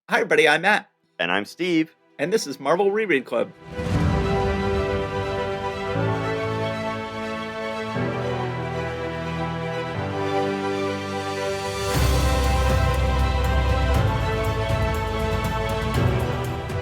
Hi, everybody. I'm Matt, And I'm Steve. and this is Marvel Reread Club.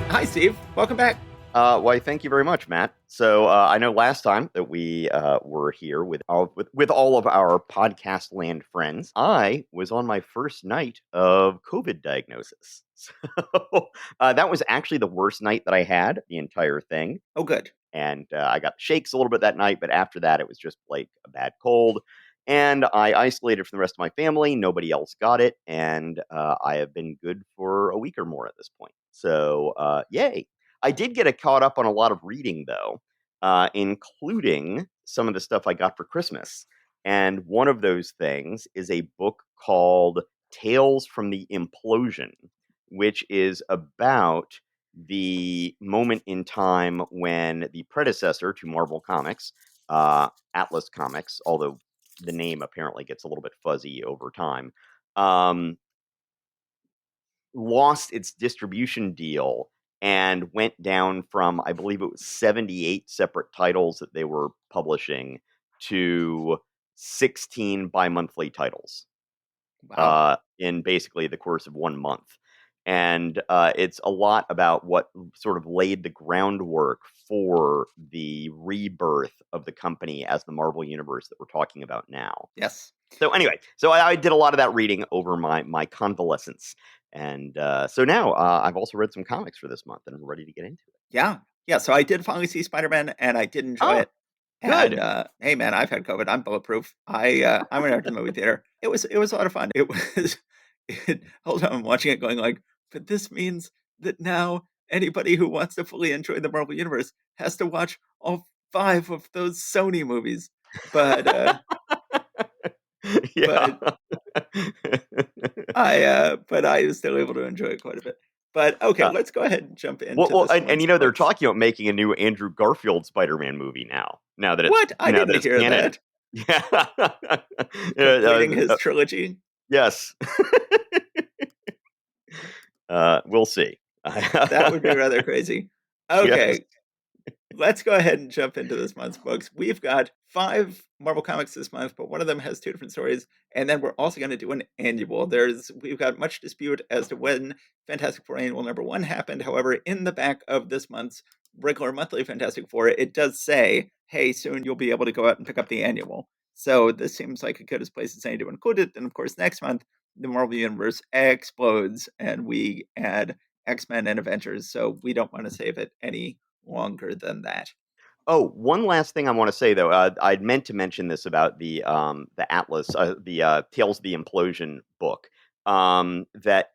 Hi, Steve. Welcome back. Why, thank you very much, Matt. So I know last time that we were here with all of our podcast land friends, I was on my first night of COVID diagnosis. So that was actually the worst night that I had the entire thing. Oh, good. And I got the shakes a little bit that night, but after that, it was just like a bad cold. And I isolated from the rest of my family. Nobody else got it. And I have been good for a week or more at this point. So, yay. I did get caught up on a lot of reading, though, including some of the stuff I got for Christmas. And one of those things is a book called Tales from the Implosion, which is about the moment in time when the predecessor to Marvel Comics, Atlas Comics, although the name apparently gets a little bit fuzzy over time, um, lost its distribution deal and went down from, I believe it was 78 separate titles that they were publishing to 16 bi-monthly titles Wow. in basically the course of 1 month. And it's a lot about what sort of laid the groundwork for the rebirth of the company as the Marvel Universe that we're talking about now. Yes. So anyway, so I did a lot of that reading over my convalescence. And so now I've also read some comics for this month, and I'm ready to get into it. Yeah. Yeah. So I did finally see Spider-Man, and I did enjoy Oh, it. And good. hey, man, I've had COVID. I'm bulletproof. I went out to the movie theater. It was a lot of fun. It was. Hold on, I'm watching it, going like, but this means that now anybody who wants to fully enjoy the Marvel Universe has to watch all 5 of those Sony movies. But Yeah. but I was still able to enjoy it quite a bit. But okay, Uh, let's go ahead and jump well, into well, this and month's they're books. talking about making a new Andrew Garfield Spider-Man movie now. What? I Now that didn't it's hear canon. that. Yeah. Completing his trilogy. Yes. We'll see. That would be rather crazy. Yes. Okay, let's go ahead and jump into this month's books. We've got 5 Marvel comics this month, but one of them has 2 different stories, and then we're also going to do an annual. We've got much dispute as to when Fantastic Four Annual number 1 happened. However, in the back of this month's regular monthly Fantastic Four, it does say, "Hey, soon you'll be able to go out and pick up the annual." So this seems like a good as place as any to include it. And of course, next month the Marvel Universe explodes, and we add X-Men and Avengers. So we don't want to save it any longer than that. Oh, one last thing I want to say though. I'd meant to mention this about the Atlas, the Tales of the Implosion book. That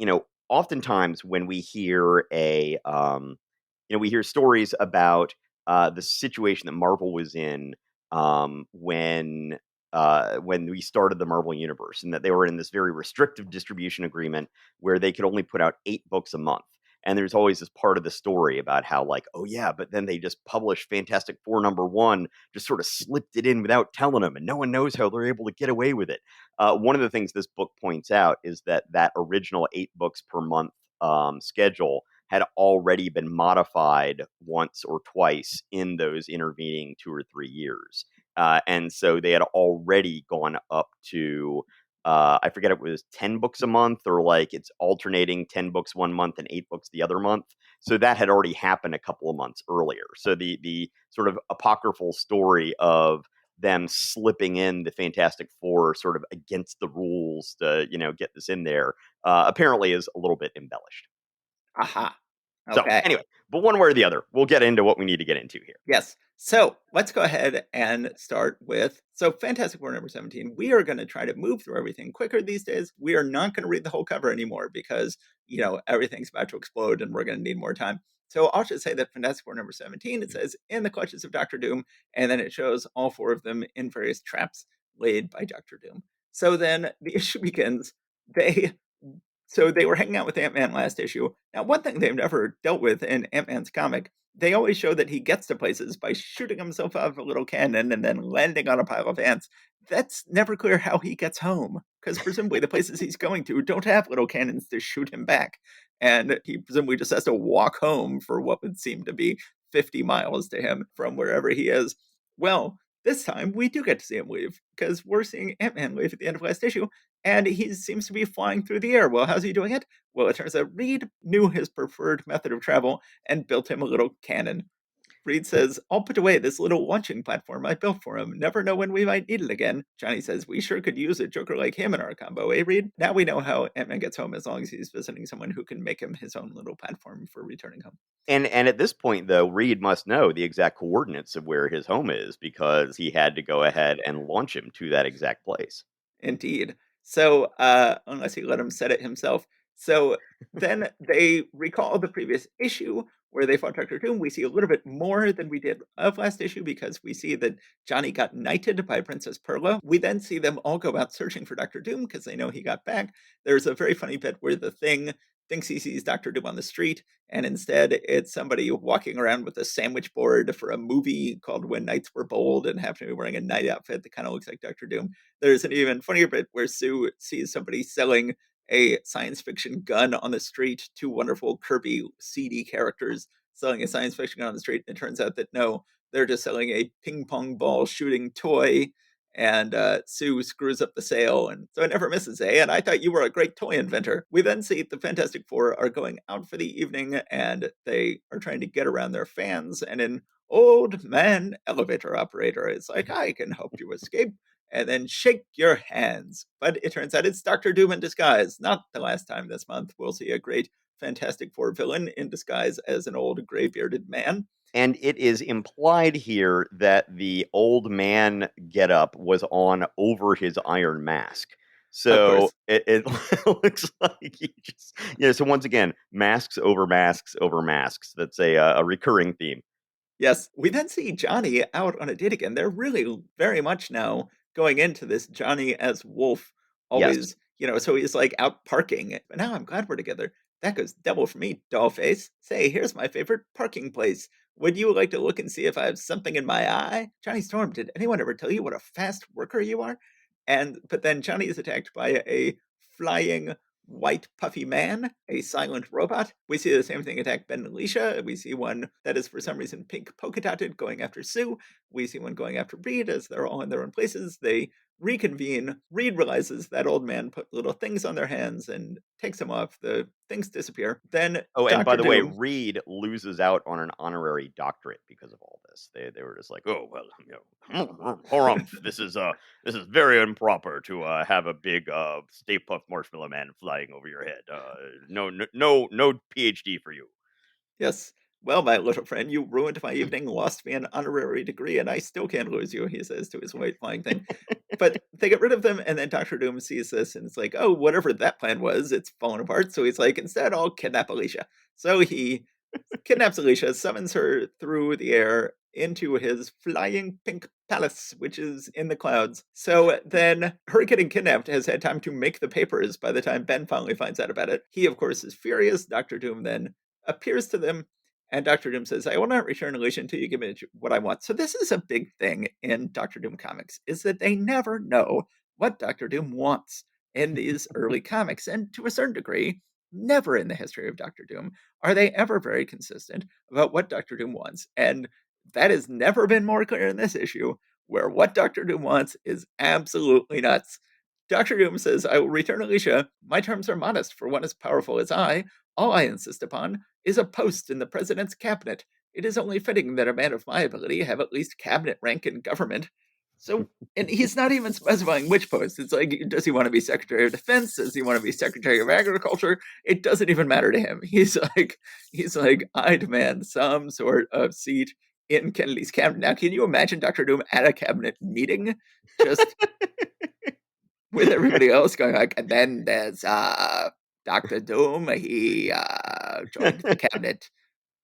oftentimes when we hear we hear stories about the situation that Marvel was in when we started the Marvel Universe, and that they were in this very restrictive distribution agreement where they could only put out 8 books a month. And there's always this part of the story about how, like, oh yeah, but then they just published Fantastic Four number 1, just sort of slipped it in without telling them, and no one knows how they're able to get away with it. One of the things this book points out is that original 8 books per month schedule had already been modified once or twice in those intervening 2 or 3 years. And so they had already gone up to I forget, it was 10 books a month, or like it's alternating 10 books 1 month and 8 books the other month. So that had already happened a couple of months earlier. So the sort of apocryphal story of them slipping in the Fantastic Four sort of against the rules to, get this in there, apparently is a little bit embellished. Aha. So Okay. anyway, but one way or the other, we'll get into what we need to get into here. Yes. So let's go ahead and start with Fantastic Four number 17. We are going to try to move through everything quicker these days. We are not going to read the whole cover anymore because, everything's about to explode and we're going to need more time. So I'll just say that Fantastic Four number 17, it says, "In the clutches of Doctor Doom," and then it shows all 4 of them in various traps laid by Doctor Doom. So then the issue begins. They So they were hanging out with Ant-Man last issue. Now, one thing they've never dealt with in Ant-Man's comic, they always show that he gets to places by shooting himself out of a little cannon and then landing on a pile of ants. That's never clear how he gets home, because presumably the places he's going to don't have little cannons to shoot him back. and he presumably just has to walk home for what would seem to be 50 miles to him from wherever he is. Well, this time we do get to see him leave because we're seeing Ant-Man leave at the end of last issue, and he seems to be flying through the air. Well, how's he doing it? Well, it turns out Reed knew his preferred method of travel and built him a little cannon. Reed says, I'll put away this little launching platform I built for him. Never know when we might need it again. Johnny says, we sure could use a Joker like him in our combo, eh, Reed? Now we know how Ant-Man gets home as long as he's visiting someone who can make him his own little platform for returning home. And at this point, though, Reed must know the exact coordinates of where his home is because he had to go ahead and launch him to that exact place. Indeed. So, unless he let him set it himself. So then they recall the previous issue where they fought Doctor Doom. We see a little bit more than we did of last issue because we see that Johnny got knighted by Princess Perla. We then see them all go out searching for Doctor Doom because they know he got back. There's a very funny bit where the Thing thinks he sees Doctor Doom on the street, and instead it's somebody walking around with a sandwich board for a movie called When Knights Were Bold and happened to be wearing a knight outfit that kind of looks like Doctor Doom. There's an even funnier bit where Sue sees somebody selling a science fiction gun on the street. Two wonderful Kirby CD characters selling a science fiction gun on the street. And it turns out that no, they're just selling a ping pong ball shooting toy. And Sue screws up the sale. And so it never misses, eh? And I thought you were a great toy inventor. We then see the Fantastic Four are going out for the evening and they are trying to get around their fans. And an old man elevator operator is like, I can help you escape and then shake your hands. But it turns out it's Doctor Doom in disguise. Not the last time this month we'll see a great Fantastic Four villain in disguise as an old gray bearded man. And it is implied here that the old man getup was on over his iron mask. Of So course. it looks like he just, so once again, masks over masks over masks. That's a recurring theme. Yes, we then see Johnny out on a date again. They're really very much now going into this Johnny as Wolf, Yes. always, so he's like out parking. But now I'm glad we're together. That goes double for me, dollface. Say, here's my favorite parking place. Would you like to look and see if I have something in my eye? Johnny Storm, did anyone ever tell you what a fast worker you are? But then Johnny is attacked by a flying white puffy man, a silent robot. We see the same thing attack Ben and Alicia. We see one that is for some reason pink polka dotted going after Sue. We see one going after Reed as they're all in their own places. They reconvene. Reed realizes that old man put little things on their hands and takes them off. The things disappear. Then Oh, and by Doctor the way, Doom. Reed loses out on an honorary doctorate because of all this. They were just like, oh well, harumph. This is very improper to have a big Stay Puft Marshmallow Man flying over your head. No PhD for you. Yes. Well, my little friend, you ruined my evening, lost me an honorary degree, and I still can't lose you, he says to his white flying thing. But they get rid of them, and then Doctor Doom sees this, and it's like, oh, whatever that plan was, it's fallen apart. So he's like, instead, I'll kidnap Alicia. So he kidnaps Alicia, summons her through the air into his flying pink palace, which is in the clouds. So then her getting kidnapped has had time to make the papers by the time Ben finally finds out about it. He, of course, is furious. Dr. Doom then appears to them, and Dr. Doom says, I will not return Alicia until you give me what I want. So this is a big thing in Dr. Doom comics, is that they never know what Dr. Doom wants in these early comics. And to a certain degree, never in the history of Dr. Doom are they ever very consistent about what Doctor Doom wants? And that has never been more clear in this issue, where what Doctor Doom wants is absolutely nuts. Doctor Doom says, I will return Alicia. My terms are modest for one as powerful as I. All I insist upon is a post in the president's cabinet. It is only fitting that a man of my ability have at least cabinet rank in government. So, and he's not even specifying which post. It's like, does he want to be Secretary of Defense? Does he want to be Secretary of Agriculture? It doesn't even matter to him. He's like, I demand some sort of seat in Kennedy's cabinet. Now, can you imagine Dr. Doom at a cabinet meeting, just with everybody else going like, and then there's Dr. Doom. He joined the cabinet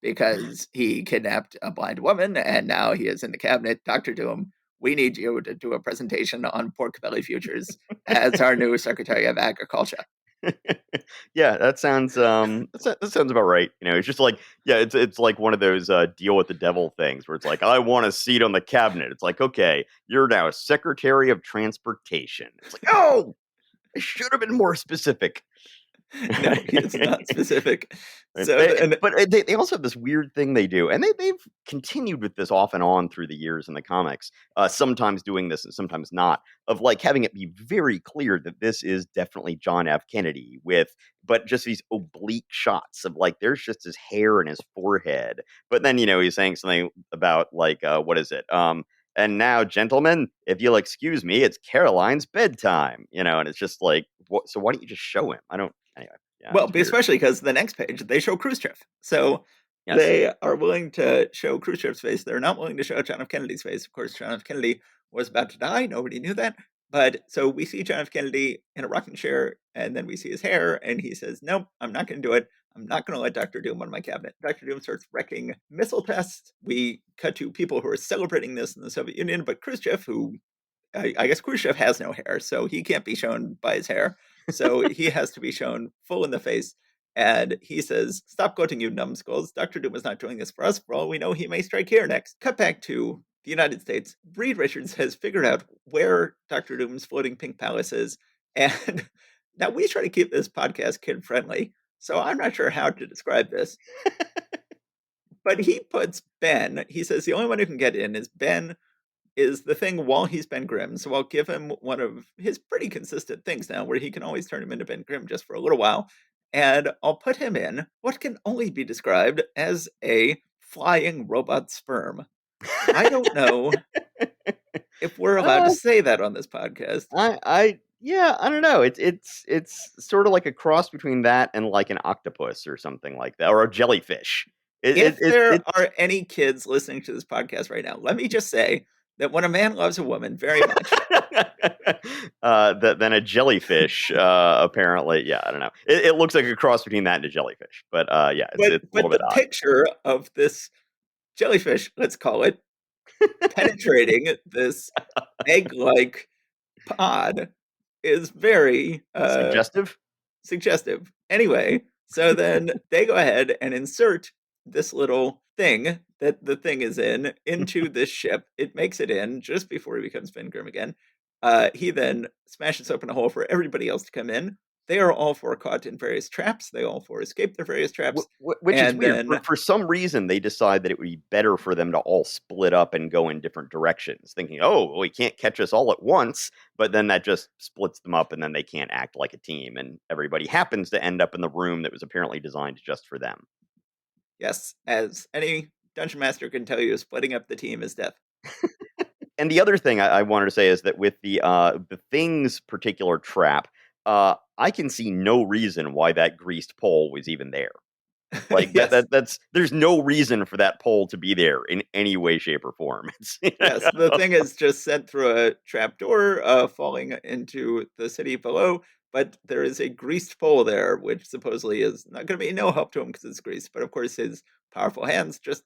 because he kidnapped a blind woman, and now he is in the cabinet. Dr. Doom, we need you to do a presentation on pork belly futures as our new Secretary of Agriculture. Yeah, that sounds about right. It's just like, yeah, it's like one of those deal with the devil things where it's like, I want a seat on the cabinet. It's like, okay, you're now Secretary of Transportation. It's like, oh, I should have been more specific. No, he is not specific. Right, So then but they also have this weird thing they do, and they've continued with this off and on through the years in the comics, sometimes doing this and sometimes not, of, like, having it be very clear that this is definitely John F. Kennedy but just these oblique shots of, like, there's just his hair and his forehead, but then, he's saying something about, like, what is it? "And now, gentlemen, if you'll excuse me, it's Caroline's bedtime," and it's just like, "What so why don't you just show him?" I don't anyway, yeah, well, it's weird. especially because the next page they show Khrushchev. So Yes. they are willing to show Khrushchev's face. They're not willing to show John F. Kennedy's face. Of course, John F. Kennedy was about to die. Nobody knew that. But so we see John F. Kennedy in a rocking chair, and then we see his hair, and he says, "Nope, I'm not going to do it. I'm not going to let Doctor Doom on my cabinet." Doctor Doom starts wrecking missile tests. We cut to people who are celebrating this in the Soviet Union, but Khrushchev, who I guess Khrushchev has no hair, so he can't be shown by his hair. So he has to be shown full in the face. And he says, "Stop gloating, you numbskulls. Dr. Doom is not doing this for us. For all we know, he may strike here next." Cut back to the United States. Reed Richards has figured out where Dr. Doom's floating pink palace is. And now we try to keep this podcast kid friendly. So I'm not sure how to describe this. But he puts Ben, he says the only one who can get in is Ben is the thing while he's Ben Grimm. So I'll give him one of his pretty consistent things now where he can always turn him into Ben Grimm just for a little while. And I'll put him in what can only be described as a flying robot sperm. I don't know if we're allowed to Uh, say that on this podcast. yeah, I don't know. It's sort of like a cross between that and like an octopus or something like that, or a jellyfish. If there It's are any kids listening to this podcast right now, let me just say that when a man loves a woman very much, then a jellyfish. Apparently, yeah, I don't know. It looks like a cross between that and a jellyfish, but yeah, it's a little but the bit odd. picture of this jellyfish, let's call it, penetrating this egg-like pod is very, Suggestive. suggestive. Anyway, so then they go ahead and insert this little thing that the thing is in into this ship. It makes it in just before he becomes Ben Grimm again. He then smashes open a hole for everybody else to come in. They are all four caught in various traps. They all four escape their various traps. Which is And weird. then, For some reason, they decide that it would be better for them to all split up and go in different directions, thinking, "Oh, well, he can't catch us all at once." But then that just splits them up, and then they can't act like a team, and everybody happens to end up in the room that was apparently designed just for them. yes, as any dungeon master can tell you, splitting up the team is death. And the other thing I wanted to say is that with the thing's particular trap, I can see no reason why that greased pole was even there. Like Yes, that's there's no reason for that pole to be there in any way, shape, or form. It's yes, the thing is just sent through a trapdoor, falling into the city below. But there is a greased pole there, which supposedly is not going to be no help to him because it's greased. But of course, his powerful hands just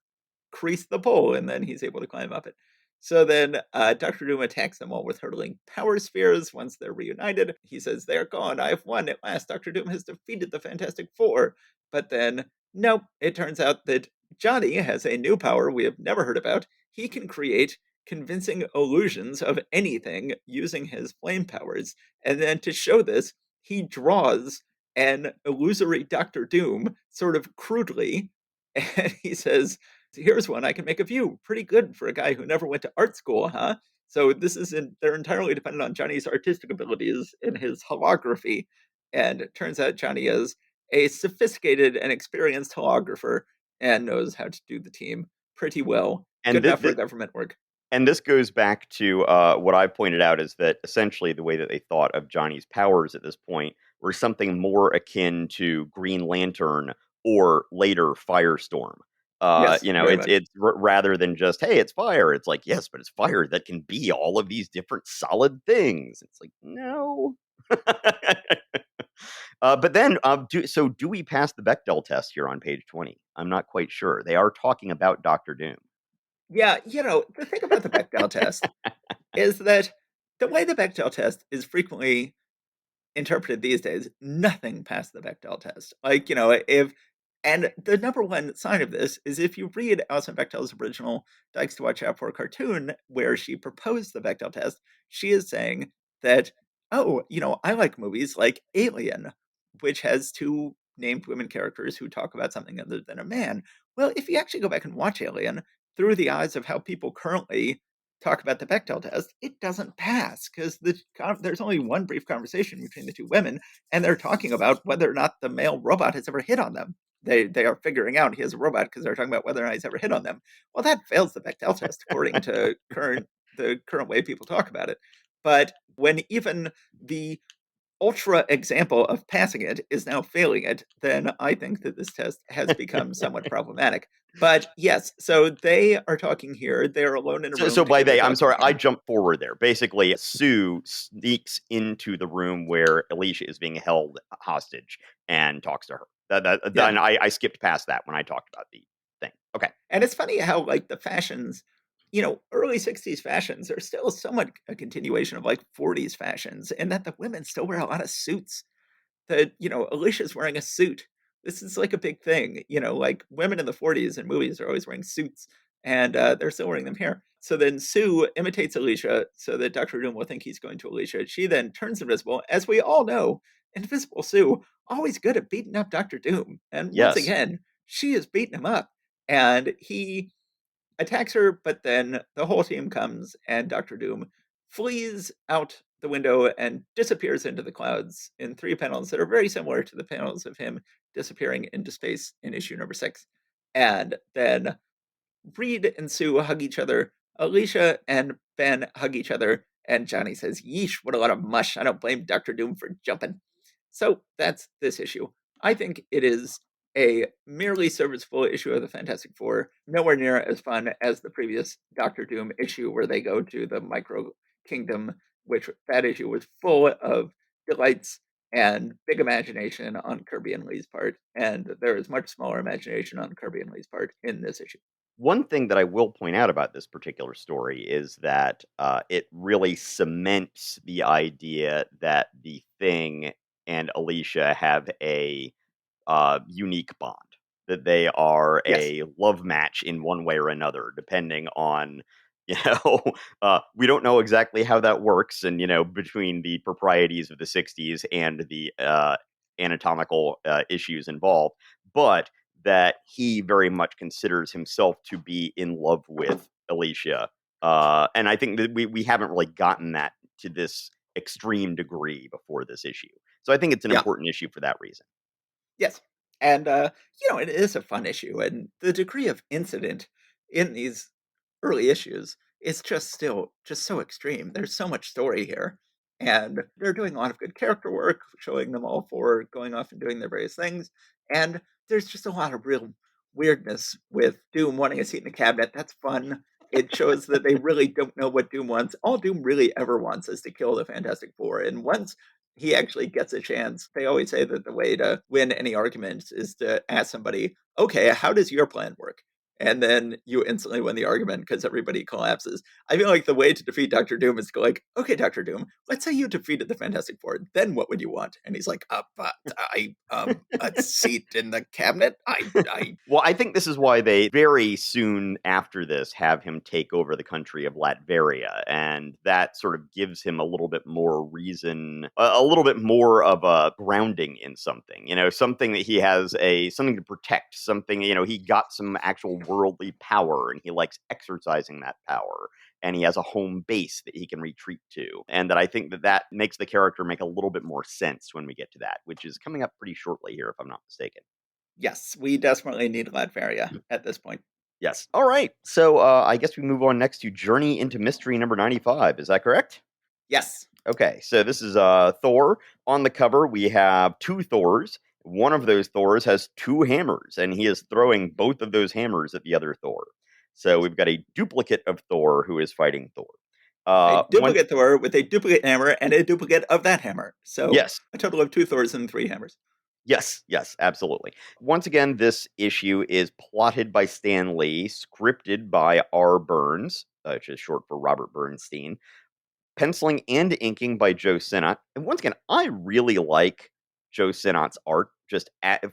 crease the pole, and then he's able to climb up it. So then Doctor Doom attacks them all with hurtling power spheres. Once they're reunited, he says, "They're gone. I've won at last. Doctor Doom has defeated the Fantastic Four." But then, nope, it turns out that Johnny has a new power we have never heard about. He can create convincing illusions of anything using his flame powers. And then to show this, he draws an illusory Doctor Doom sort of crudely. And he says, "Here's one I can make of you. Pretty good for a guy who never went to art school, huh?" So this is they're entirely dependent on Johnny's artistic abilities in his holography. And it turns out Johnny is a sophisticated and experienced holographer and knows how to do the team pretty well. and Good enough for government work. this goes back to what I pointed out is that essentially the way that they thought of Johnny's powers at this point were something more akin to Green Lantern or later Firestorm. Yes, very much. Rather than just, hey, it's fire. It's like, yes, but it's fire that can be all of these different solid things. It's like, no. But then, do we pass the Bechdel test here on page 20? I'm not quite sure. They are talking about Doctor Doom. Yeah, the thing about the Bechdel test is that the way the Bechdel test is frequently interpreted these days, nothing passed the Bechdel test. Like, if and the number one sign of this is if you read Alison Bechdel's original Dykes to Watch Out For cartoon, where she proposed the Bechdel test, she is saying that, oh, I like movies like Alien. which has two named women characters who talk about something other than a man. Well, if you actually go back and watch Alien through the eyes of how people currently talk about the Bechdel test, it doesn't pass because there's only one brief conversation between the two women, and they're talking about whether or not the male robot has ever hit on them. They are figuring out he is a robot because they're talking about whether or not he's ever hit on them. Well, that fails the Bechdel test according to the current way people talk about it. But when even the ultra example of passing it is now failing it, then I think that this test has become somewhat problematic. But yes, so they are talking here. They're alone in a So room by together they, I'm talking sorry, I here. jumped forward there. Basically, Sue sneaks into the room where Alicia is being held hostage and talks to her. Yeah. And I skipped past that when I talked about the thing. Okay. And it's funny how like the fashions, early 60s fashions are still somewhat a continuation of like 40s fashions, and that the women still wear a lot of suits. That Alicia's wearing a suit. This is like a big thing. Like women in the 40s in movies are always wearing suits, and they're still wearing them here. So then Sue imitates Alicia so that Dr. Doom will think he's going to Alicia. She then turns invisible. As we all know, Invisible Sue, always good at beating up Dr. Doom. And once Yes. again, she is beating him up. And he attacks her, but then the whole team comes, and Doctor Doom flees out the window and disappears into the clouds in three panels that are very similar to the panels of him disappearing into space in issue number 6. And then Reed and Sue hug each other. Alicia and Ben hug each other. And Johnny says, "Yeesh, what a lot of mush. I don't blame Dr. Doom for jumping." So that's this issue. I think it is a merely serviceable issue of the Fantastic Four, nowhere near as fun as the previous Doctor Doom issue where they go to the micro kingdom, which that issue was full of delights and big imagination on Kirby and Lee's part, and there is much smaller imagination on Kirby and Lee's part in this issue. One thing that I will point out about this particular story is that it really cements the idea that the Thing and Alicia have a unique bond, that they are Yes. a love match in one way or another, depending on, you know, we don't know exactly how that works, and between the proprieties of the '60s and the anatomical issues involved, but that he very much considers himself to be in love with Alicia. And I think that we haven't really gotten that to this extreme degree before this issue. So I think it's an Yeah. important issue for that reason. Yes. And, it is a fun issue. And the degree of incident in these early issues is just still just so extreme. There's so much story here. And they're doing a lot of good character work, showing them all for going off and doing their various things. And there's just a lot of real weirdness with Doom wanting a seat in the cabinet. That's fun. It shows that they really don't know what Doom wants. All Doom really ever wants is to kill the Fantastic Four. And once he actually gets a chance. They always say that the way to win any argument is to ask somebody, "Okay, how does your plan work?" And then you instantly win the argument because everybody collapses. I feel like the way to defeat Doctor Doom is to go like, "Okay, Doctor Doom, let's say you defeated the Fantastic Four. Then what would you want?" And he's like, but I a seat in the cabinet. I Well, I think this is why they very soon after this have him take over the country of Latveria, and that sort of gives him a little bit more reason, a little bit more of a grounding in something, something that he has something to protect, something, he got some actual worldly power and he likes exercising that power. And he has a home base that he can retreat to. And that I think that makes the character make a little bit more sense when we get to that, which is coming up pretty shortly here, if I'm not mistaken. Yes, we desperately need Latveria at this point. Yes. All right. So I guess we move on next to Journey into Mystery number 95. Is that correct? Yes. Okay. So this is Thor. On the cover, we have two Thors. One of those Thors has two hammers, and he is throwing both of those hammers at the other Thor. So we've got a duplicate of Thor who is fighting Thor. A One, duplicate Thor with a duplicate hammer and a duplicate of that hammer. So yes, a total of two Thors and three hammers. yes, yes, absolutely. Once again, this issue is plotted by Stan Lee, scripted by R. Burns, which is short for Robert Bernstein, penciling and inking by Joe Sinnott. And once again, I really like Joe Sinnott's art, just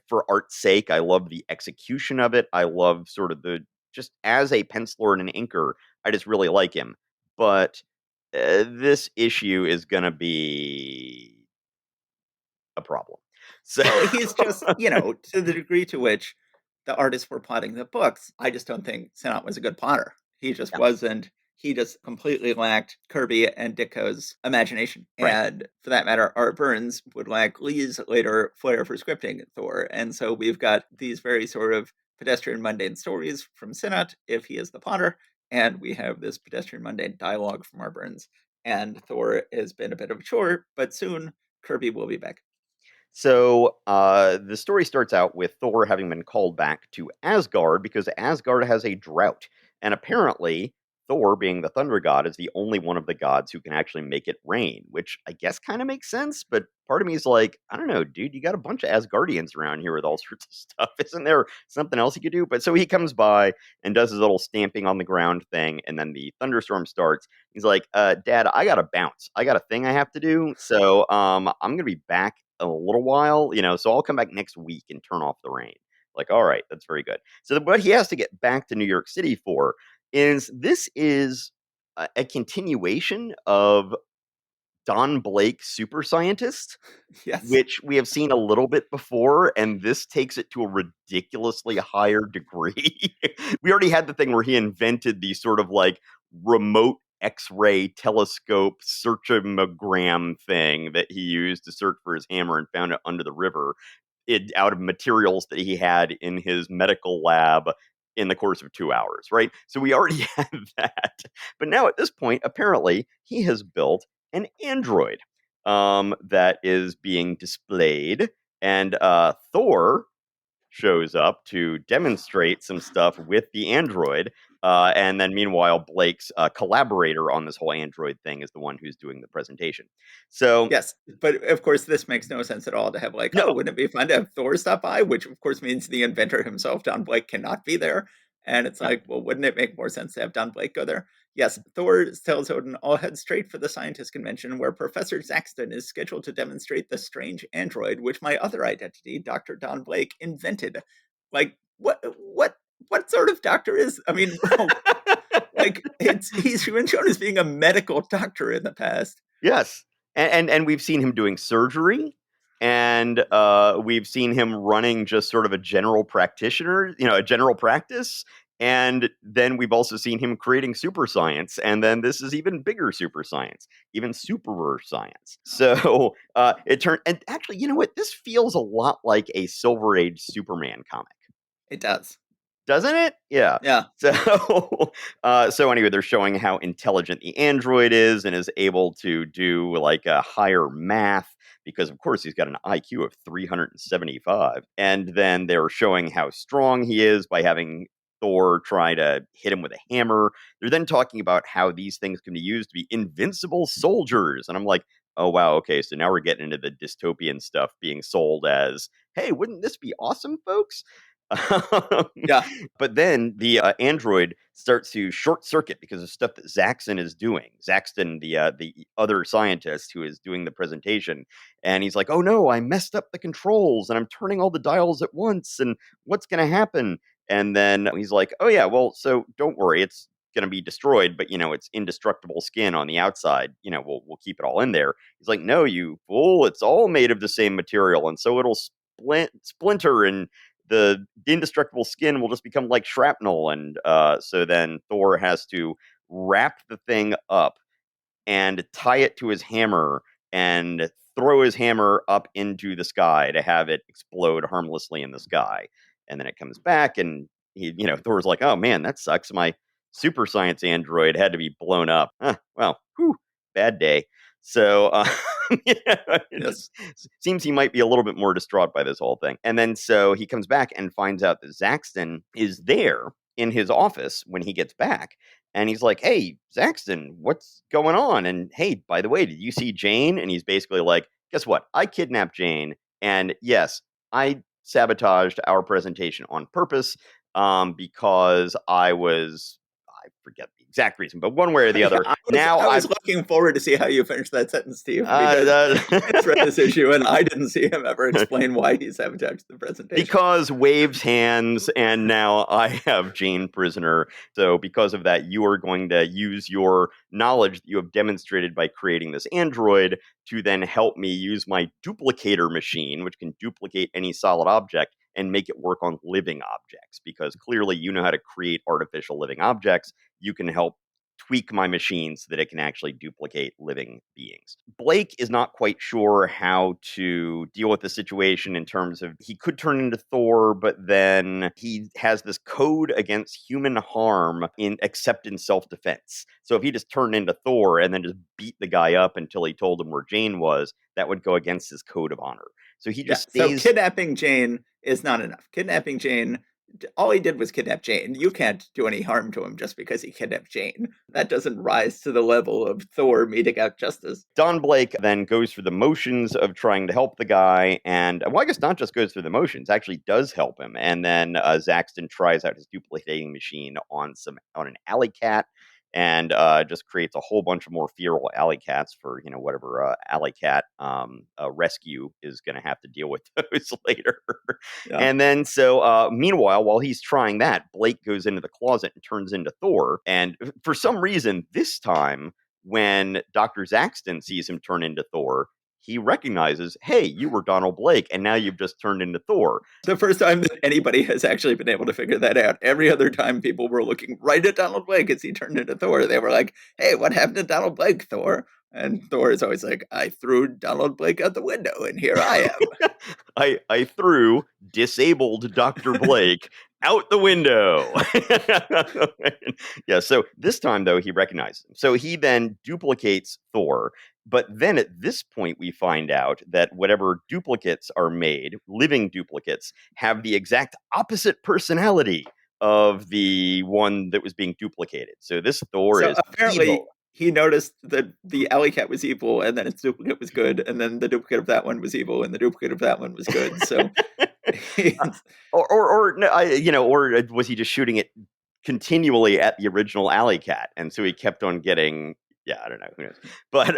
for art's sake. I love the execution of it. I love sort of just as a penciler and an inker, I just really like him. But this issue is going to be a problem. So Well, he's just, to the degree to which the artists were plotting the books, I just don't think Sinnott was a good plotter. He just yeah, wasn't. He just completely lacked Kirby and Ditko's imagination. right. And for that matter, Art Burns would lack Lee's later flair for scripting Thor. And so we've got these very sort of pedestrian mundane stories from Sinnott, if he is the plotter, and we have this pedestrian mundane dialogue from Art Burns. And Thor has been a bit of a chore, but soon Kirby will be back. So the story starts out with Thor having been called back to Asgard because Asgard has a drought. And apparently, Thor, being the thunder god, is the only one of the gods who can actually make it rain, which I guess kind of makes sense. But part of me is like, I don't know, dude, you got a bunch of Asgardians around here with all sorts of stuff. Isn't there something else you could do? But so he comes by and does his little stamping on the ground thing. And then the thunderstorm starts. He's like, Dad, I got to bounce. I got a thing I have to do. So I'm going to be back a little while, so I'll come back next week and turn off the rain. Like, all right, that's very good. So what he has to get back to New York City for is this is a continuation of Don Blake Super Scientist, Yes. which we have seen a little bit before, and this takes it to a ridiculously higher degree. We already had the thing where he invented the sort of like remote X-ray telescope searchomogram thing that he used to search for his hammer and found it under the river out of materials that he had in his medical lab in the course of 2 hours, right? So we already have that. But now at this point, apparently, he has built an android that is being displayed. And Thor shows up to demonstrate some stuff with the android. And then, meanwhile, Blake's collaborator on this whole android thing is the one who's doing the presentation. So, Yes, but of course, this makes no sense at all to have like, oh, no, wouldn't it be fun to have Thor stop by? Which of course means the inventor himself, Don Blake, cannot be there. And it's no. like, well, wouldn't it make more sense to have Don Blake go there? Yes, Thor tells Odin, I'll head straight for the scientist convention where Professor Zaxton is scheduled to demonstrate the strange android, which my other identity, Dr. Don Blake, invented. Like, what sort of doctor is? I mean, like he's been shown as being a medical doctor in the past. Yes, and we've seen him doing surgery, and we've seen him running just sort of a general practitioner, a general practice, and then we've also seen him creating super science, and then this is even bigger super science, even superer science. So it turned, and actually, you know what? This feels a lot like a Silver Age Superman comic. It does. Doesn't it? Yeah. Yeah. So, so anyway, they're showing how intelligent the android is and is able to do like a higher math because, of course, he's got an IQ of 375. And then they're showing how strong he is by having Thor try to hit him with a hammer. They're then talking about how these things can be used to be invincible soldiers. And I'm like, oh, wow. Okay. So now we're getting into the dystopian stuff being sold as, hey, wouldn't this be awesome, folks? Um, Yeah. but then the android starts to short circuit because of stuff that Zaxton is doing. Zaxton, the other scientist who is doing the presentation, and he's like, "Oh no, I messed up the controls, and I'm turning all the dials at once, and what's going to happen?" And then he's like, "Oh yeah, well, so don't worry, it's going to be destroyed, but it's indestructible skin on the outside. We'll keep it all in there." He's like, "No, you fool! It's all made of the same material, and so it'll splinter and." The indestructible skin will just become like shrapnel. And so then Thor has to wrap the thing up and tie it to his hammer and throw his hammer up into the sky to have it explode harmlessly in the sky. And then it comes back, and Thor's like, "Oh man, that sucks. My super science android had to be blown up. Huh, well, whew, bad day." So it Yes. just seems he might be a little bit more distraught by this whole thing. And then so he comes back and finds out that Zaxton is there in his office when he gets back, and he's like, "Hey, Zaxton, what's going on? And hey, by the way, did you see Jane?" And he's basically like, "Guess what? I kidnapped Jane. And yes, I sabotaged our presentation on purpose because I forget the exact reason, but one way or the Yeah, other, now I was I've looking forward to see how you finish that sentence, Steve, because uh, Chris read this issue and I didn't see him ever explain why he sabotaged the presentation. because waves hands, and now I have Jane prisoner. So because of that, you are going to use your knowledge that you have demonstrated by creating this android to then help me use my duplicator machine, which can duplicate any solid object and make it work on living objects. Because clearly you know how to create artificial living objects. You can help tweak my machine so that it can actually duplicate living beings. Blake is not quite sure how to deal with the situation in terms of he could turn into Thor, but then he has this code against human harm except in self-defense. So if he just turned into Thor and then just beat the guy up until he told him where Jane was, that would go against his code of honor. So he Yeah, just so stays. kidnapping Jane is not enough. Kidnapping Jane, all he did was kidnap Jane. You can't do any harm to him just because he kidnapped Jane. That doesn't rise to the level of Thor meting out justice. Don Blake then goes through the motions of trying to help the guy, and well, I guess not just goes through the motions, actually does help him. And then Zaxton tries out his duplicating machine on an alley cat, and just creates a whole bunch of more feral alley cats for whatever alley cat rescue is going to have to deal with those later. Yeah. And then so meanwhile, while he's trying that, Blake goes into the closet and turns into Thor, and for some reason this time when Dr. Zaxton sees him turn into Thor, he recognizes, hey, you were Donald Blake, and now you've just turned into Thor. The first time that anybody has actually been able to figure that out. Every other time people were looking right at Donald Blake as he turned into Thor. They were like, hey, what happened to Donald Blake, Thor? And Thor is always like, I threw Donald Blake out the window, and here I am. I threw disabled Dr. Blake out the window. Yeah, so this time, though, he recognizes him. So he then duplicates Thor. But then at this point, we find out that whatever duplicates are made, living duplicates, have the exact opposite personality of the one that was being duplicated. So this Thor So is apparently evil. he noticed that the alley cat was evil, and then its duplicate was good, and then the duplicate of that one was evil, and the duplicate of that one was good. So he's, Or no, or was he just shooting it continually at the original alley cat, and so he kept on getting. Yeah, I don't know. Who knows? But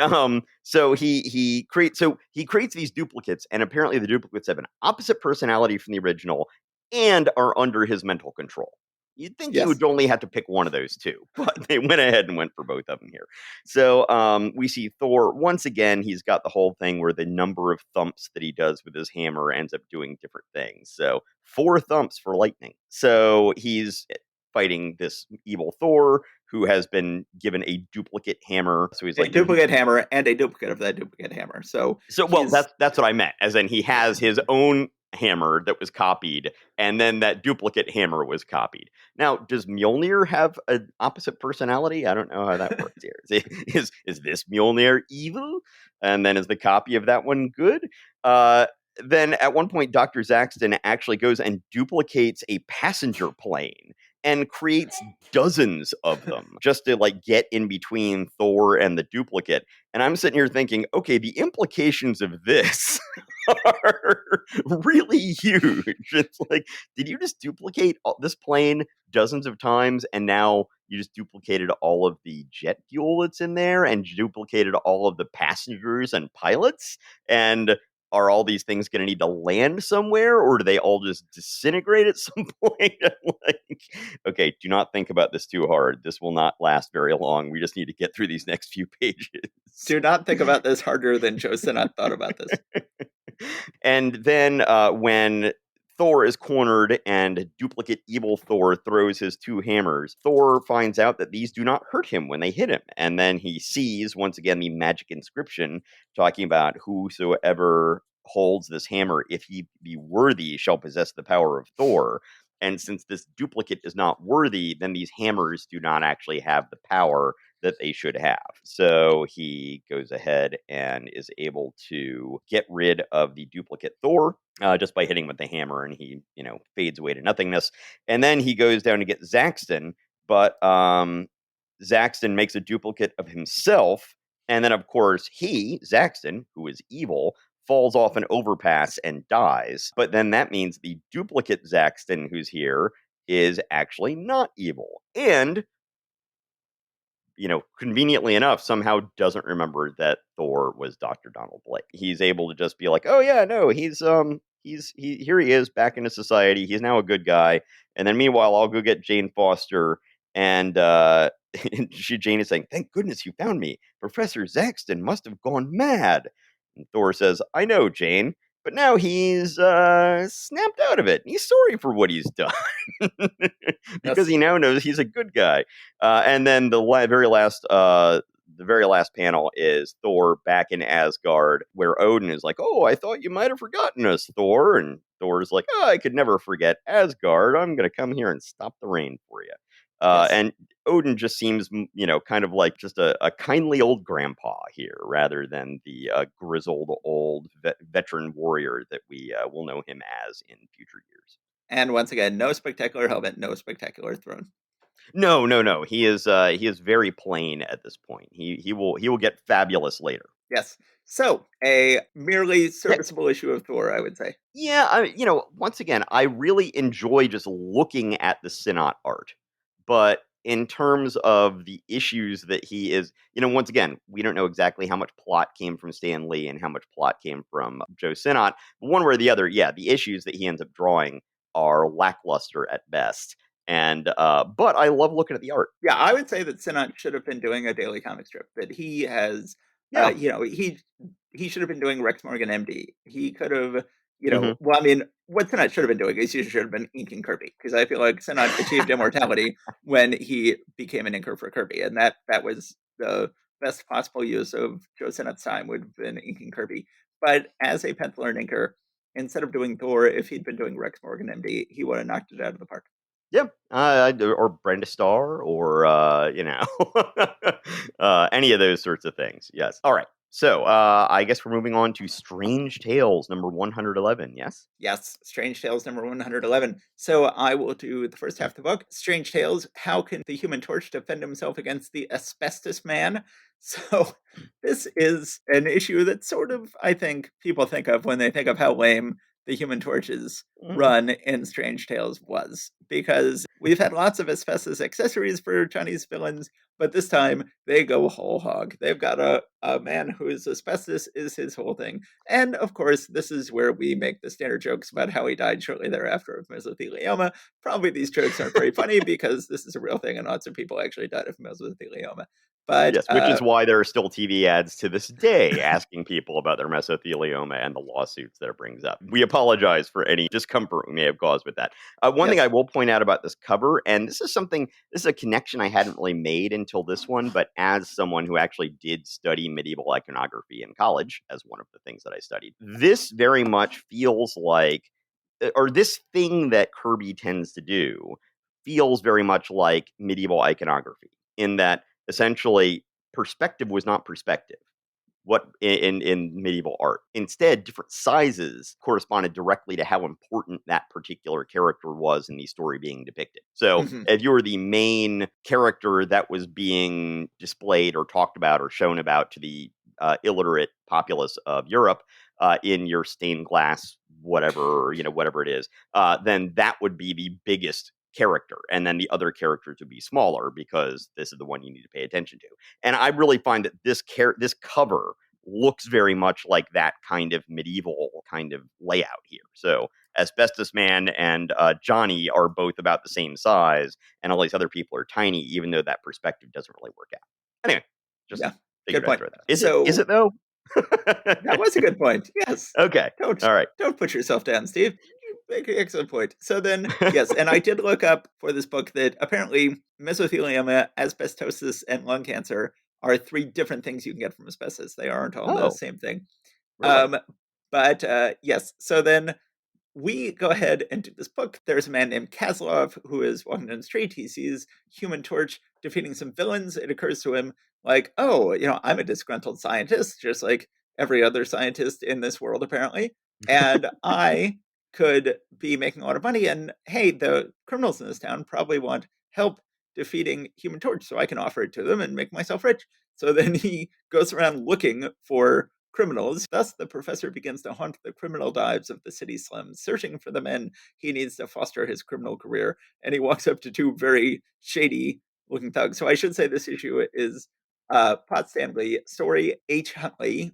so he creates these duplicates, and apparently the duplicates have an opposite personality from the original, and are under his mental control. You'd think he yes. would only have to pick one of those two, but they went ahead and went for both of them here. So we see Thor once again. He's got the whole thing where the number of thumps that he does with his hammer ends up doing different things. So 4 thumps for lightning. So he's fighting this evil Thor who has been given a duplicate hammer. So he's A like, duplicate hammer and a duplicate of that duplicate hammer. So well, he's that's what I meant. As in, he has his own hammer that was copied, and then that duplicate hammer was copied. Now, does Mjolnir have an opposite personality? I don't know how that works here. Is this Mjolnir evil, and then is the copy of that one good? Then at one point, Dr. Zaxton actually goes and duplicates a passenger plane and creates dozens of them just to like get in between Thor and the duplicate. And I'm sitting here thinking, okay, the implications of this are really huge. It's like, did you just duplicate this plane dozens of times and now you just duplicated all of the jet fuel that's in there and duplicated all of the passengers and pilots? And are all these things going to need to land somewhere, or do they all just disintegrate at some point? Like, okay, do not think about this too hard. This will not last very long. We just need to get through these next few pages. do not think about this harder than Joe Sinnott thought about this. And then when Thor is cornered and duplicate evil Thor throws his 2 hammers, Thor finds out that these do not hurt him when they hit him. And then he sees, once again, the magic inscription talking about whosoever holds this hammer, if he be worthy, shall possess the power of Thor. And since this duplicate is not worthy, then these hammers do not actually have the power that they should have. So he goes ahead and is able to get rid of the duplicate Thor just by hitting with the hammer, and he, fades away to nothingness. And then he goes down to get Zaxton, but Zaxton makes a duplicate of himself. And then, of course, Zaxton, who is evil, falls off an overpass and dies. But then that means the duplicate Zaxton who's here is actually not evil. And conveniently enough, somehow doesn't remember that Thor was Dr. Donald Blake. He's able to just be like, "Oh yeah, no, he here he is back into society. He's now a good guy." And then meanwhile, I'll go get Jane Foster, and Jane is saying, "Thank goodness you found me. Professor Zaxton must have gone mad." And Thor says, "I know, Jane, but now he's snapped out of it. He's sorry for what he's done because Yes. he now knows he's a good guy." And then the very last panel is Thor back in Asgard, where Odin is like, "Oh, I thought you might have forgotten us, Thor." And Thor's like, "Oh, I could never forget Asgard. I'm going to come here and stop the rain for you." Yes. And Odin just seems, kind of like just a kindly old grandpa here, rather than the grizzled old veteran warrior that we will know him as in future years. And once again, no spectacular helmet, no spectacular throne. No, no, no. He is very plain at this point. He will get fabulous later. Yes. So, a merely Yeah, serviceable issue of Thor, I would say. yeah. Once again, I really enjoy just looking at the Sinnot art, but in terms of the issues that he is, once again, we don't know exactly how much plot came from Stan Lee and how much plot came from Joe Sinnot. But one way or the other, yeah, the issues that he ends up drawing are lackluster at best. And but I love looking at the art. Yeah, I would say that Sinnot should have been doing a daily comic strip. That he has, Yeah. he should have been doing Rex Morgan MD. He could have, Hmm. well, I mean, what Sinnot should have been doing is he should have been inking Kirby because I feel like Sinnot achieved immortality when he became an inker for Kirby, and that was the best possible use of Joe Sinnot's time would have been inking Kirby. But as a penciler and inker, instead of doing Thor, if he'd been doing Rex Morgan MD, he would have knocked it out of the park. Yeah, or Brenda Starr, or any of those sorts of things. Yes. All right. So I guess we're moving on to Strange Tales number 111. Yes. Yes, Strange Tales number 111. So I will do the first half of the book. Strange Tales, how can the Human Torch defend himself against the Asbestos Man? So this is an issue that sort of, I think, people think of when they think of how lame the Human Torch's Mhm. run in Strange Tales was. Because we've had lots of asbestos accessories for Chinese villains, but this time they go whole hog. They've got a man whose asbestos is his whole thing. And of course, this is where we make the standard jokes about how he died shortly thereafter of mesothelioma. Probably these jokes aren't very funny because this is a real thing and lots of people actually died of mesothelioma. But Yes, which is why there are still TV ads to this day asking people about their mesothelioma and the lawsuits that it brings up. We apologize for any discomfort we may have caused with that. One thing I yes, will point out about this cover, and this is a connection I hadn't really made until this one, but as someone who actually did study medieval iconography in college, as one of the things that I studied, this very much feels like, or this thing that Kirby tends to do feels very much like medieval iconography, in that essentially perspective was not perspective what in medieval art. Instead, different sizes corresponded directly to how important that particular character was in the story being depicted. So mhm, if you were the main character that was being displayed or talked about or shown about to the illiterate populace of Europe, in your stained glass whatever, whatever it is, then that would be the biggest character, and then the other characters would be smaller because this is the one you need to pay attention to. And I really find that this cover looks very much like that kind of medieval kind of layout here. So Asbestos Man and Johnny are both about the same size, and all these other people are tiny, even though that perspective doesn't really work out. Anyway, just yeah, good figured I'd point. throw that. Is So it though? that was a good point. Yes. Okay. Don't All right. don't put yourself down, Steve. You make an excellent point. So then, yes, and I did look up for this book that apparently mesothelioma, asbestosis, and lung cancer are three different things you can get from asbestos. They aren't all the Oh, same thing. really? Um, but yes, so then we go ahead and do this book. There's a man named Kaslov who is walking down the street. He sees Human Torch defeating some villains. It occurs to him, like, oh, I'm a disgruntled scientist, just like every other scientist in this world, apparently. And I could be making a lot of money. And hey, the criminals in this town probably want help defeating Human Torch, so I can offer it to them and make myself rich. So then he goes around looking for criminals. Thus, the professor begins to haunt the criminal dives of the city slums, searching for the men he needs to foster his criminal career. And he walks up to two very shady looking thug. So I should say this issue is Pot Stanley, story H. Huntley,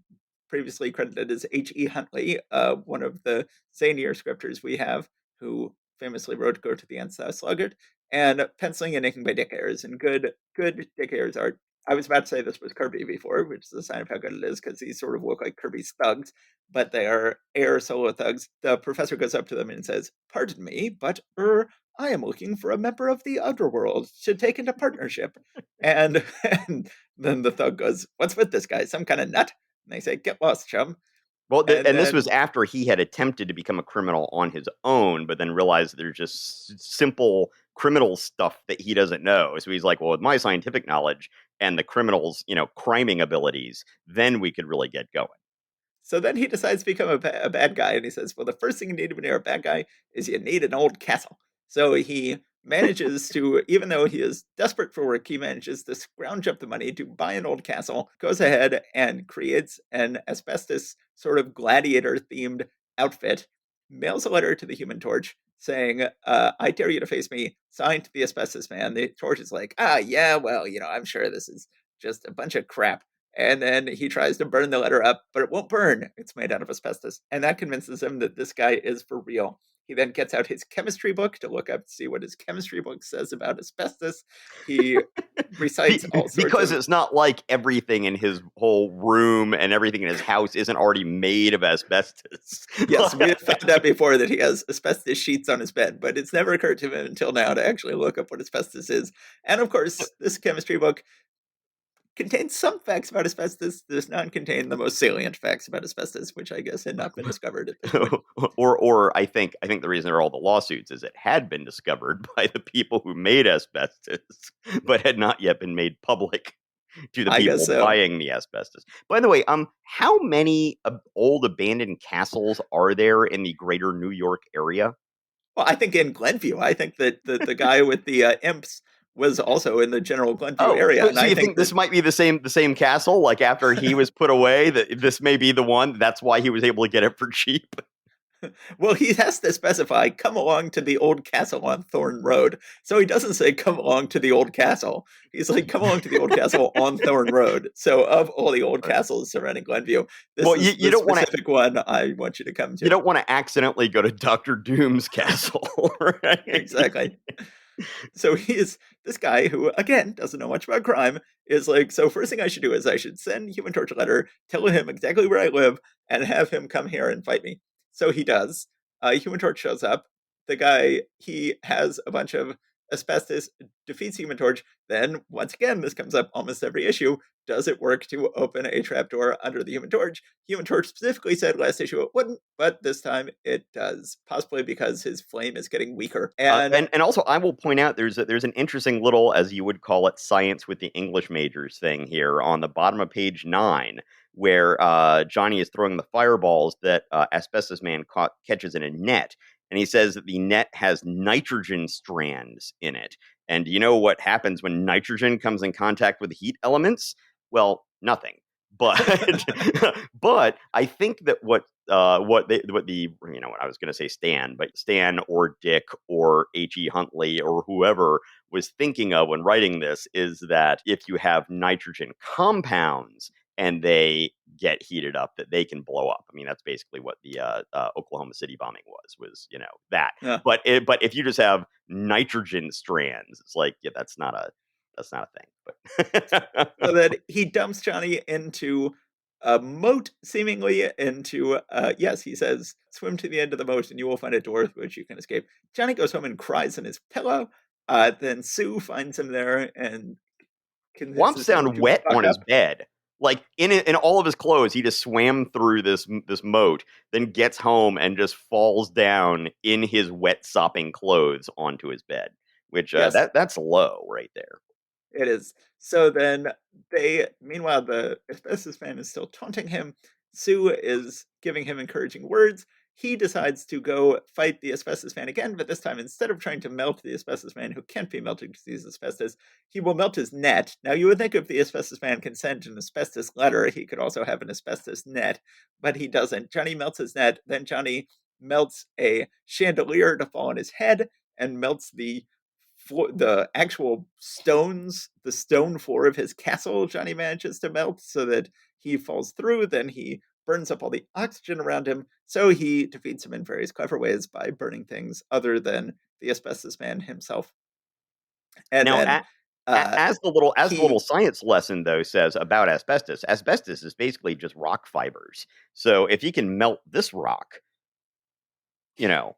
previously credited as H.E. Huntley, one of the zanier scripters we have, who famously wrote Go to the Ants Thou Sluggard, and penciling and inking by Dick Ayers, and good Dick Ayers art. I was about to say this was Kirby before, which is a sign of how good it is, because these sort of look like Kirby's thugs, but they are air solo thugs. The professor goes up to them and says, "Pardon me, but I am looking for a member of the underworld to take into partnership." And, and then the thug goes, "What's with this guy? Some kind of nut?" And they say, "Get lost, chum." Well, And and this was then after he had attempted to become a criminal on his own, but then realized there's just simple criminal stuff that he doesn't know. So he's like, well, with my scientific knowledge and the criminals, criming abilities, then we could really get going. So then he decides to become a bad guy, and he says, "Well, the first thing you need when you're a bad guy is you need an old castle." So he manages to, even though he is desperate for work, he manages to scrounge up the money to buy an old castle, goes ahead and creates an asbestos sort of gladiator themed outfit, mails a letter to the Human Torch saying, "I dare you to face me, signed the Asbestos Man." The Torch is like, "Ah, yeah, well, I'm sure this is just a bunch of crap." And then he tries to burn the letter up, but it won't burn. It's made out of asbestos. And that convinces him that this guy is for real. He then gets out his chemistry book to look up to see what his chemistry book says about asbestos. He recites all sorts Because of. it's not like everything in his whole room and everything in his house isn't already made of asbestos. Yes, we have found out before that he has asbestos sheets on his bed, but it's never occurred to him until now to actually look up what asbestos is. And of course, this chemistry book contains some facts about asbestos, does not contain the most salient facts about asbestos, which I guess had not been discovered at this point. or I think the reason there are all the lawsuits is it had been discovered by the people who made asbestos, but had not yet been made public to the I guess people so. buying the asbestos. By the way, how many old abandoned castles are there in the greater New York area? Well, I think in Glenview, I think that the guy with the imps was also in the general Glenview Oh, area, so, and so I you think think this that might be the same castle? Like after he was put away, that this may be the one. That's why he was able to get it for cheap. well, he has to specify come along to the old castle on Thorn Road. So he doesn't say come along to the old castle. He's like come along to the old castle on Thorn Road. So of all the old castles surrounding Glenview, this Well, is you the don't want to specific one I want you to come you to. don't want to accidentally go to Doctor Doom's castle, right? Exactly. So he's this guy who, again, doesn't know much about crime, is like, so first thing I should do is I should send Human Torch a letter, tell him exactly where I live, and have him come here and fight me. So he does. Human Torch shows up. The guy, he has a bunch of asbestos, defeats Human Torch. Then, once again, this comes up almost every issue. Does it work to open a trapdoor under the Human Torch? Human Torch specifically said last issue it wouldn't, but this time it does, possibly because his flame is getting weaker. And And also, I will point out there's an interesting little, as you would call it, science with the English majors thing here on the bottom of page 9, where Johnny is throwing the fireballs that Asbestos Man catches in a net, and he says that the net has nitrogen strands in it. And do you know what happens when nitrogen comes in contact with heat elements? Well, nothing. But but I think that what I was going to say Stan, but Stan or Dick or H.E. Huntley or whoever was thinking of when writing this is that if you have nitrogen compounds and they get heated up, that they can blow up. I mean, that's basically what the Oklahoma City bombing was that. uh, But if you just have nitrogen strands, it's like, yeah, that's not a thing. so But that he dumps Johnny into a moat, seemingly into yes, he says, swim to the end of the moat and you will find a door through which you can escape. Johnny goes home and cries in his pillow. Then Sue finds him there and Womp convinces him sound to wet buck on his up. bed. Like in all of his clothes, he just swam through this moat, then gets home and just falls down in his wet sopping clothes onto his bed. Which Yes, that's low right there. it is. So then meanwhile, the asbestos man is still taunting him. Sue is giving him encouraging words. He decides to go fight the asbestos man again, but this time, instead of trying to melt the asbestos man, who can't be melted because he's asbestos, he will melt his net. Now, you would think if the asbestos man can send an asbestos letter, he could also have an asbestos net, but he doesn't. Johnny melts his net, then Johnny melts a chandelier to fall on his head and melts the the actual stones, the stone floor of his castle, Johnny manages to melt so that he falls through. Then he burns up all the oxygen around him. So he defeats him in various clever ways by burning things other than the Asbestos Man himself. And Now, then uh, as the little he science lesson though says about asbestos, asbestos is basically just rock fibers. So if you can melt this rock, you know.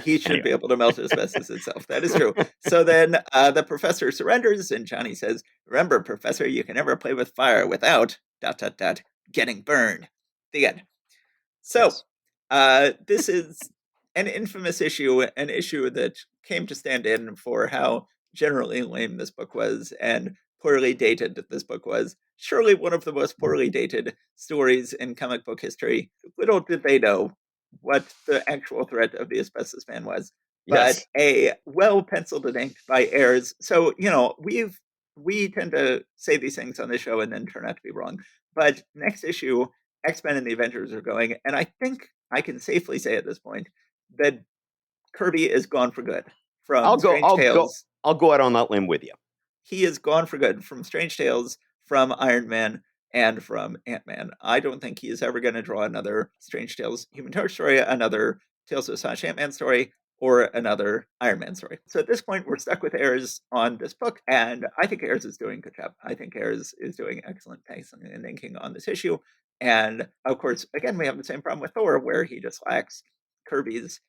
he should Anyway, be able to melt asbestos itself. That is true. So then the professor surrenders, and Johnny says, "Remember, Professor, you can never play with fire without dot dot dot getting burned." The end. So, yes. this is an infamous issue, an issue that came to stand in for how generally lame this book was and poorly dated this book was. Surely one of the most poorly dated stories in comic book history. Little did they know what the actual threat of the Asbestos Man was, but Yes. a well penciled and inked by Ayers. So, we tend to say these things on the show and then turn out to be wrong. But next issue, X-Men and the Avengers are going, and I think I can safely say at this point that Kirby is gone for good from I'll go Strange I'll go Tales. I'll go out on that limb with you. He is gone for good from Strange Tales, from Iron Man, and from Ant-Man. I don't think he is ever going to draw another Strange Tales Human Torch story, another Tales of Astonishing Ant-Man story, or another Iron Man story. So at this point, we're stuck with Ayers on this book, and I think Ayers is doing a good job. I think Ayers is doing excellent pacing and inking on this issue. And of course, again, we have the same problem with Thor, where he just lacks Kirby's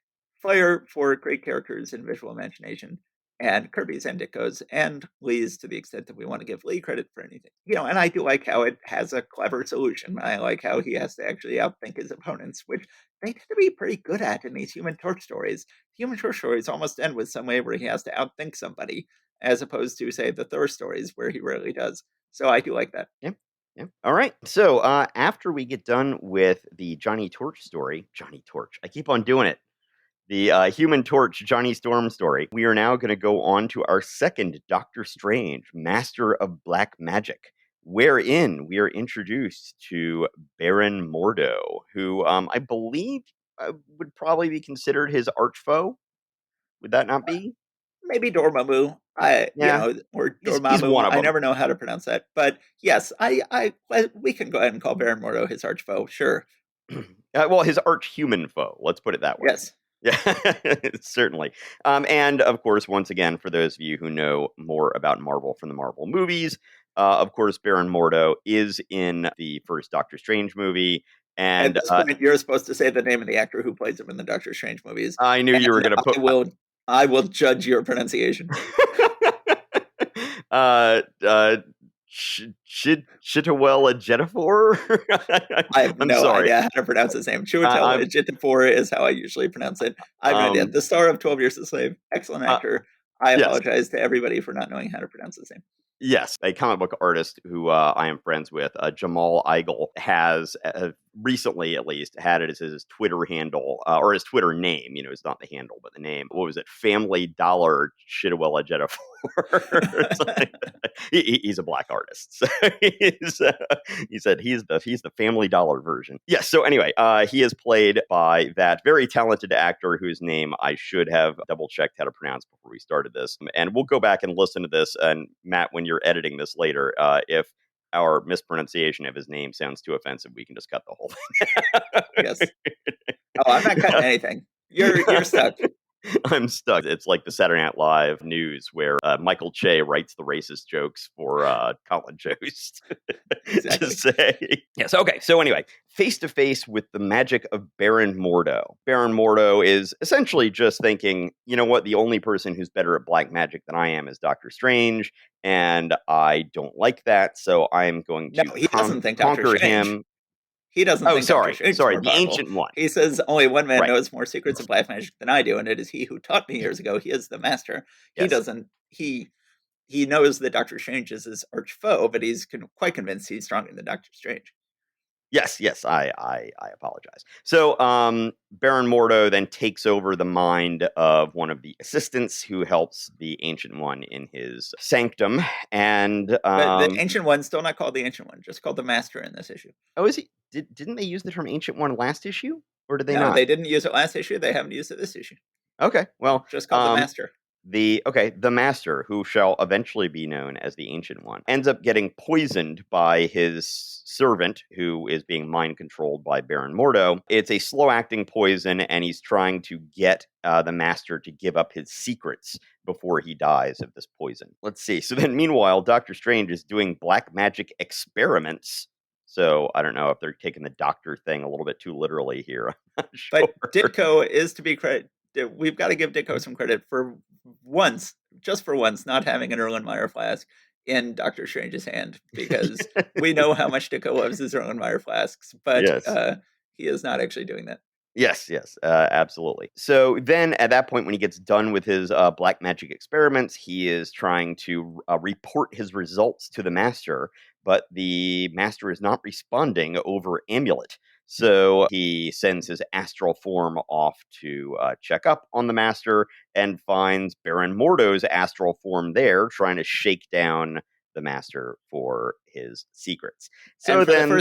flair for great characters and visual imagination, and Kirby's end it goes, and Lee's to the extent that we want to give Lee credit for anything. And I do like how it has a clever solution. I like how he has to actually outthink his opponents, which they tend to be pretty good at in these Human Torch stories. Human Torch stories almost end with some way where he has to outthink somebody, as opposed to, say, the Thor stories where he rarely does. So I do like that. Yeah. Yeah. All right. So after we get done with the Johnny Torch story, Johnny Torch, I keep on doing it. The Human Torch Johnny Storm story. We are now going to go on to our second Doctor Strange, Master of Black Magic, wherein we are introduced to Baron Mordo, who I believe would probably be considered his arch foe. Would that not be? Maybe Dormammu, Yeah, or he's one Dormammu. of I them. never know how to pronounce that, but yes, we can go ahead and call Baron Mordo his arch foe. Sure. Well, his arch human foe. Let's put it that way. Yes. Yeah, certainly. And of course, once again, for those of you who know more about Marvel from the Marvel movies, of course, Baron Mordo is in the first Doctor Strange movie. At And this point, you're supposed to say the name of the actor who plays him in the Doctor Strange movies, I knew you were and going to put. I will judge your pronunciation. uh, uh, Chitawella Jetafor? I have I'm no sorry. idea how to pronounce his name. Chiwetel I'm Ejiofor is how I usually pronounce it. I have no idea. um The star of 12 Years a Slave, excellent uh, actor. I yes. apologize to everybody for not knowing how to pronounce his name. Yes, a comic book artist who I am friends with, Jamal Eigel, has recently, at least, had it as his Twitter handle or his Twitter name. It's not the handle, but the name. What was it? Family Dollar Chitawella Jetafor. Or something. He's a black artist. So he said he's the Family Dollar version. Yes. So anyway, he is played by that very talented actor whose name I should have double checked how to pronounce before we started this. And we'll go back and listen to this. And Matt, when you're editing this later, if our mispronunciation of his name sounds too offensive, we can just cut the whole Yes. Oh, I'm not cutting anything. You're stuck. I'm stuck. It's like the Saturday Night Live news where Michael Che writes the racist jokes for Colin Jost to Exactly. say. Yes. Okay. So anyway, face to face with the magic of Baron Mordo. Baron Mordo is essentially just thinking, you know what? The only person who's better at black magic than I am is Doctor Strange, and I don't like that. So I'm going No, to he doesn't think Doctor conquer Strange. him. He doesn't Oh, think Doctor sorry, Strange is sorry. more The powerful. ancient one. He says only one man Right. knows more secrets of black magic than I do, and it is he who taught me years ago. He is the master. He Yes. doesn't. He knows that Doctor Strange is his arch foe, but he's quite convinced he's stronger than Doctor Strange. Yes, I apologize. So, Baron Mordo then takes over the mind of one of the assistants who helps the Ancient One in his sanctum. And But the Ancient One's still not called the Ancient One, just called the Master in this issue. oh, is he? Didn't they use the term Ancient One last issue, or did they No, not? they didn't use it last issue. They haven't used it this issue. Okay, well, Just called the Master. The master, who shall eventually be known as the Ancient One, ends up getting poisoned by his servant, who is being mind controlled by Baron Mordo. It's a slow acting poison, and he's trying to get the master to give up his secrets before he dies of this poison. Let's see. So then, meanwhile, Doctor Strange is doing black magic experiments. So I don't know if they're taking the doctor thing a little bit too literally here. I'm not But sure. Ditko is to be credit. We've got to give Ditko some credit for once, just for once, not having an Erlenmeyer flask in Doctor Strange's hand, because we know how much Ditko loves his Erlenmeyer flasks, but Yes. he is not actually doing that. Yes, yes, absolutely. So then at that point, when he gets done with his black magic experiments, he is trying to report his results to the master, but the master is not responding over amulet. So he sends his astral form off to check up on the master and finds Baron Mordo's astral form there, trying to shake down the master for his secrets. And So then, for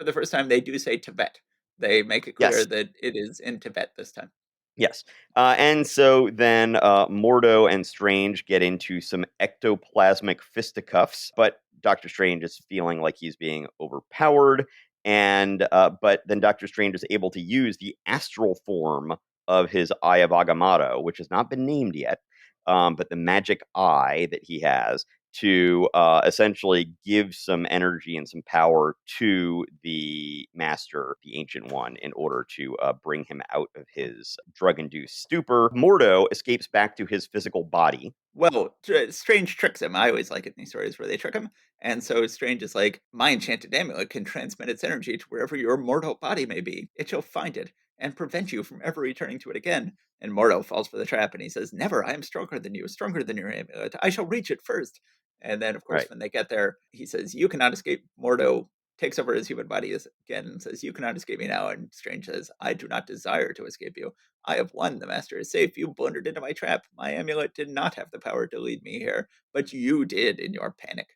the first time they do say Tibet. They make it clear yes, that it is in Tibet this time. yes. And so then Mordo and Strange get into some ectoplasmic fisticuffs, but Doctor Strange is feeling like he's being overpowered. And but then Doctor Strange is able to use the astral form of his Eye of Agamotto, which has not been named yet, but the magic eye that he has to essentially give some energy and some power to the master, the Ancient One, in order to bring him out of his drug induced stupor. Mordo escapes back to his physical body. Well, Strange tricks him. I always like it in these stories where they trick him. And so Strange is like, my enchanted amulet can transmit its energy to wherever your mortal body may be. It shall find it and prevent you from ever returning to it again. And Mordo falls for the trap and he says, never, I am stronger than you, stronger than your amulet. I shall reach it first. And then, of course, Right. when they get there, he says, you cannot escape. Mordo takes over his human body again and says, you cannot escape me now. And Strange says, I do not desire to escape you. I have won. The master is safe. You blundered into my trap. My amulet did not have the power to lead me here, but you did in your panic.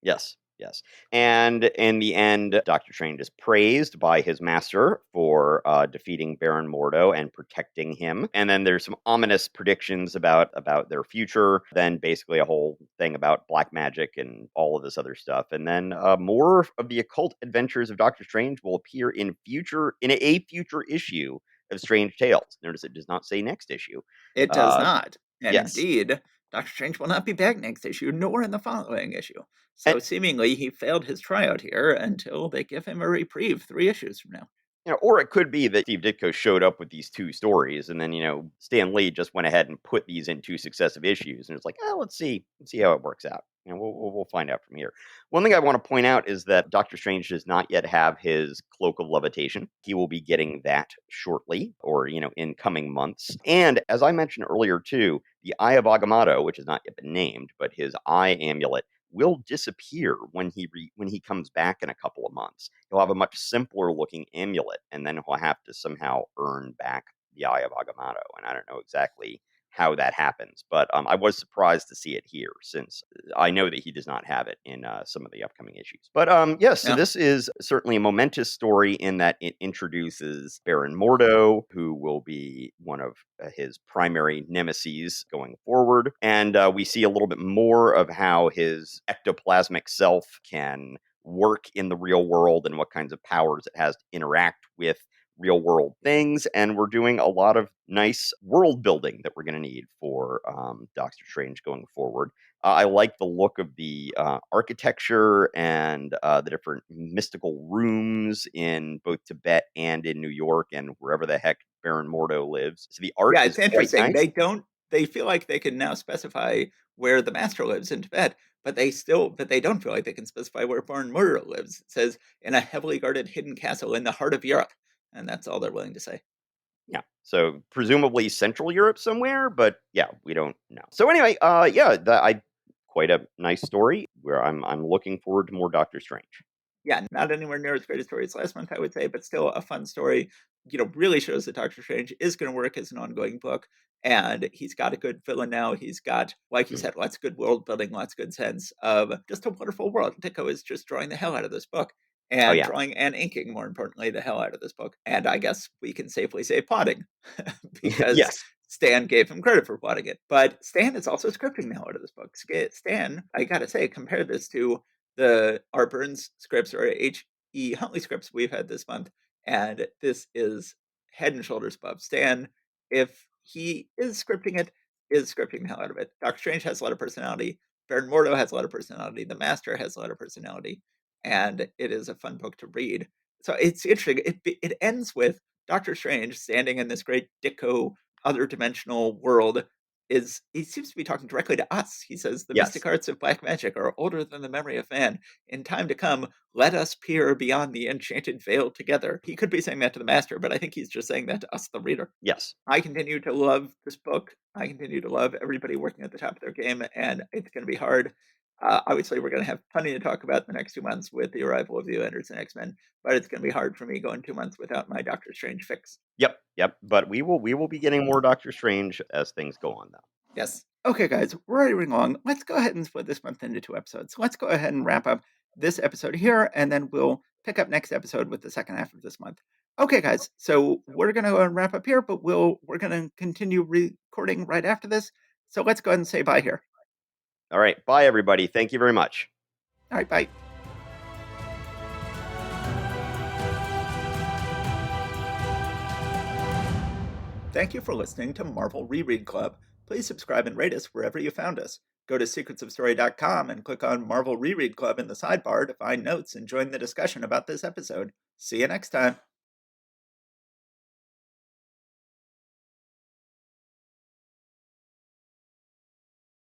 Yes, yes. And in the end, Doctor Strange is praised by his master for defeating Baron Mordo and protecting him. And then there's some ominous predictions about their future. Then basically a whole thing about black magic and all of this other stuff. And then more of the occult adventures of Doctor Strange will appear in a future issue of Strange Tales. Notice it does not say next issue. It does Uh, not. And yes. indeed, Doctor Strange will not be back next issue, nor in the following issue. And So seemingly he failed his tryout here until they give him a reprieve 3 issues from now. or it could be that Steve Ditko showed up with these two stories, and then Stan Lee just went ahead and put these in two successive issues, and it's like, oh, let's see how it works out. We'll find out from here. One thing I want to point out is that Doctor Strange does not yet have his cloak of levitation. He will be getting that shortly, or in coming months. And as I mentioned earlier too, the Eye of Agamotto, which has not yet been named, but his eye amulet will disappear when he comes back in a couple of months. He'll have a much simpler looking amulet, and then he'll have to somehow earn back the Eye of Agamotto. And I don't know exactly how that happens, but I was surprised to see it here, since I know that he does not have it in some of the upcoming issues. But yes, so Yeah. this is certainly a momentous story in that it introduces Baron Mordo, who will be one of his primary nemeses going forward, and we see a little bit more of how his ectoplasmic self can work in the real world and what kinds of powers it has to interact with real world things. And we're doing a lot of nice world building that we're going to need for Doctor Strange going forward. I like the look of the architecture and the different mystical rooms in both Tibet and in New York and wherever the heck Baron Mordo lives. So the art Yeah, is it's quite interesting. nice. They feel like they can now specify where the master lives in Tibet, but they don't feel like they can specify where Baron Murder lives. It says in a heavily guarded hidden castle in the heart of Europe. And that's all they're willing to say. Yeah. So presumably Central Europe somewhere, but yeah, we don't know. So anyway, yeah, I quite a nice story where I'm looking forward to more Doctor Strange. Yeah, not anywhere near as great a story as last month, I would say, but still a fun story. Really shows that Doctor Strange is going to work as an ongoing book, and he's got a good villain now. He's got, like you said, lots of good world building, lots of good sense of just a wonderful world. Ditko is just drawing the hell out of this book, Oh and yeah. drawing and inking, more importantly, the hell out of this book. And I guess we can safely say plotting, because Yes. Stan gave him credit for plotting it. But Stan is also scripting the hell out of this book. Stan, I gotta say, compare this to the R. Burns scripts or H.E. Huntley scripts we've had this month, and this is head and shoulders above. Stan, if he is scripting it, is scripting the hell out of it. Doctor Strange has a lot of personality. Baron Mordo has a lot of personality. The Master has a lot of personality, and it is a fun book to read. So it's interesting. It ends with Doctor Strange standing in this great Ditko other dimensional world. He seems to be talking directly to us. He says the Yes. mystic arts of black magic are older than the memory of man. In time to come, let us peer beyond the enchanted veil together. He could be saying that to the Master, but I think he's just saying that to us, the reader. Yes. I continue to love this book. I continue to love everybody working at the top of their game, and it's going to be hard. Obviously, we're going to have plenty to talk about the next 2 months with the arrival of the Avengers and X-Men, but it's going to be hard for me going 2 months without my Doctor Strange fix. Yep. Yep. But we will be getting more Doctor Strange as things go on, though. Yes. Okay, guys, we're already running long. Let's go ahead and split this month into 2 episodes. So let's go ahead and wrap up this episode here, and then we'll pick up next episode with the second half of this month. Okay, guys, so we're going to wrap up here, but we're going to continue recording right after this. So let's go ahead and say bye here. All right. Bye, everybody. Thank you very much. All right, bye. Thank you for listening to Marvel Reread Club. Please subscribe and rate us wherever you found us. Go to secretsofstory.com and click on Marvel Reread Club in the sidebar to find notes and join the discussion about this episode. See you next time.